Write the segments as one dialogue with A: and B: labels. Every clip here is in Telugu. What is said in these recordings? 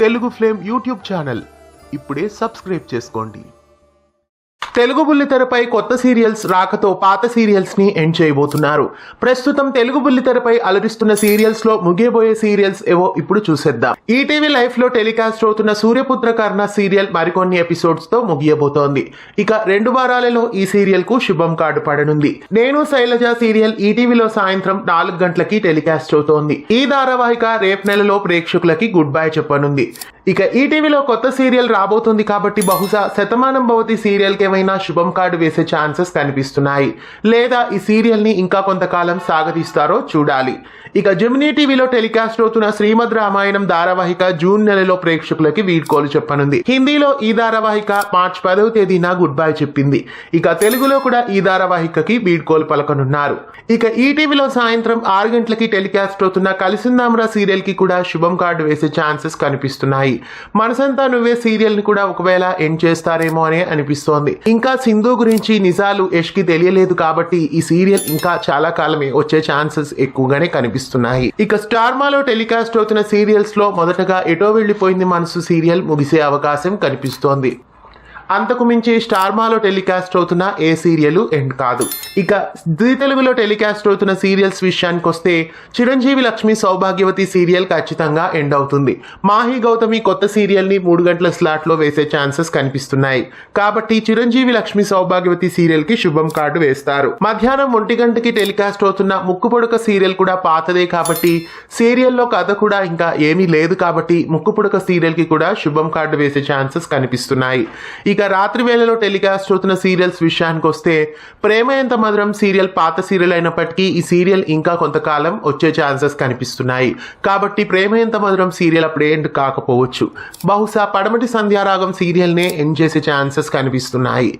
A: తెలుగు ఫ్లేమ్ యూట్యూబ్ ఛానల్ ఇప్పుడే సబ్స్క్రైబ్ చేసుకోండి. తెలుగు బుల్లితెరపై కొత్త సీరియల్స్ రాకతో పాత సీరియల్స్ ని ఎండ్ చేయబోతున్నారు. ప్రస్తుతం తెలుగు బుల్లితెరపై అలరిస్తున్న సీరియల్స్ లో ముగియబోయే సీరియల్స్ ఏవో ఇప్పుడు చూసేద్దాం. ఈటీవీ లైఫ్ లో టెలికాస్ట్ అవుతున్న సూర్యపుత్ర కర్ణ సీరియల్ మరికొన్ని ఎపిసోడ్స్ తో ముగియబోతోంది. ఇక 2 వారాలలో ఈ సీరియల్ కు శుభం కార్డు పడనుంది. నేను శైలజ సీరియల్ ఈటీవీలో సాయంత్రం 4 గంటలకి టెలికాస్ట్ అవుతోంది. ఈ ధారావాహిక రేపు నెలలో ప్రేక్షకులకి గుడ్ బై చెప్పనుంది. ఇక ఈటీవీలో కొత్త సీరియల్ రాబోతుంది కాబట్టి బహుశా శతమానం భవతి సీరియల్ కి ఏమైనా శుభం కార్డు వేసే ఛాన్సెస్ కనిపిస్తున్నాయి. లేదా ఈ సీరియల్ ని ఇంకా కొంతకాలం సాగదీస్తారో చూడాలి. ఇక జెమినీ టీవీలో టెలికాస్ట్ అవుతున్న శ్రీమద్ రామాయణం ధారావాహిక జూన్ నెలలో ప్రేక్షకులకి వీడ్కోలు చెప్పనుంది. హిందీలో ఈ ధారావాహిక మార్చి 10వ తేదీన గుడ్ బై చెప్పింది. ఇక తెలుగులో కూడా ఈ ధారావాహికకి వీడ్కోలు పలకనున్నారు. ఇక ఈటీవీలో సాయంత్రం 6 గంటలకి టెలికాస్ట్ అవుతున్న కలిసిందాంరా సీరియల్ కి కూడా శుభం కార్డు వేసే ఛాన్సెస్ కనిపిస్తున్నాయి. మనసంతా నువ్వే సీరియల్ ని కూడా ఒకవేళ ఎండ్ చేస్తారేమో అనే అనిపిస్తోంది. ఇంకా సింధు గురించి నిజాలు యష్ కి తెలియలేదు కాబట్టి ఈ సీరియల్ ఇంకా చాలా కాలమే వచ్చే ఛాన్సెస్ ఎక్కువగానే కనిపిస్తున్నాయి. ఇక స్టార్ మాలో టెలికాస్ట్ అవుతున్న సీరియల్స్ లో మొదటగా ఎటో వెళ్లిపోయింది మనసు సీరియల్ ముగిసే అవకాశం కనిపిస్తోంది. అంతకు మించి స్టార్ మాలో టెలికాస్ట్ అవుతున్న ఏ సీరియల్ ఎండ్ కాదు. ఇక జీ తెలుగులో టెలికాస్ట్ అవుతున్న సీరియల్స్ విషయానికి వస్తే చిరంజీవి లక్ష్మి సౌభాగ్యవతి సీరియల్ ఖచ్చితంగా ఎండ్ అవుతుంది. మాహి గౌతమి కొత్త సీరియల్ ని 3 గంటల స్లాట్ లో వేసే ఛాన్సెస్ కనిపిస్తున్నాయి. కాబట్టి చిరంజీవి లక్ష్మి సౌభాగ్యవతి సీరియల్ కి శుభం కార్డు వేస్తారు. మధ్యాహ్నం 1 గంటకి టెలికాస్ట్ అవుతున్న ముక్కు పొడక సీరియల్ కూడా పాతదే కాబట్టి సీరియల్లో కథ కూడా ఇంకా ఏమీ లేదు కాబట్టి ముక్కు పొడక సీరియల్ కి కూడా శుభం కార్డు వేసే ఛాన్సెస్ కనిపిస్తున్నాయి. ఇక రాత్రి వేళలో టెలికాస్ట్ అవుతున్న సీరియల్స్ విషయానికి వస్తే ప్రేమ ఎంత మధురం సీరియల్ పాత సీరియల్ అయినప్పటికీ ఈ సీరియల్ ఇంకా కొంతకాలం వచ్చే ఛాన్సెస్ కనిపిస్తున్నాయి. కాబట్టి ప్రేమ ఎంత మధురం సీరియల్ అప్పుడే ఎండ్ కాకపోవచ్చు. బహుశా పడమటి సంధ్యారాగం సీరియల్ నే ఎండ్ చేసే ఛాన్సెస్ కనిపిస్తున్నాయి.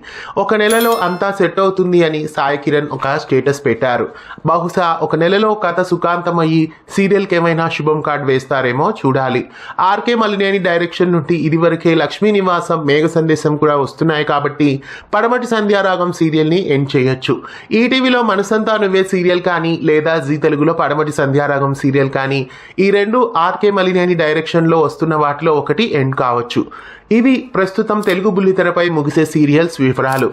A: 1 నెలలో అంతా సెట్ అవుతుంది అని సాయి కిరణ్ ఒక స్టేటస్ పెట్టారు. బహుశా 1 నెలలో కథ సుఖాంతమయ్యి సీరియల్ కి ఏమైనా శుభం కార్డు వేస్తారేమో చూడాలి. ఆర్కే మలినేని డైరెక్షన్ నుండి ఇదివరకే లక్ష్మీ నివాసం మేఘ సందేశం కూడా వస్తున్నాయి కాబట్టి పడమటి సంధ్యారాగం సీరియల్ ని ఎండ్ చేయొచ్చు. ఈటీవీలో మనసంతా నువ్వే సీరియల్ కానీ లేదా జీ తెలుగులో పడమటి సంధ్యారాగం సీరియల్ కానీ ఈ 2 ఆర్కే మలినేని డైరెక్షన్ లో వస్తున్న వాటిలో ఒకటి ఎండ్ కావచ్చు. ఇవి ప్రస్తుతం తెలుగు బుల్లితెరపై ముగిసే సీరియల్స్ వివరాలు.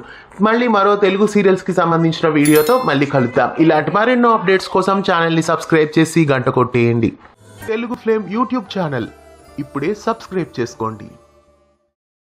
A: మళ్ళీ మరో తెలుగు సీరియల్స్ కి సంబంధించిన వీడియోతో మళ్ళీ కలుద్దాం. ఇలాంటి మరెన్నో అప్డేట్స్ కోసం ఛానల్ ని సబ్స్క్రైబ్ చేసి గంట కొట్టేయండి. తెలుగు ఫ్లేమ్ యూట్యూబ్ ఛానల్ ఇప్పుడే సబ్స్క్రైబ్ చేసుకోండి.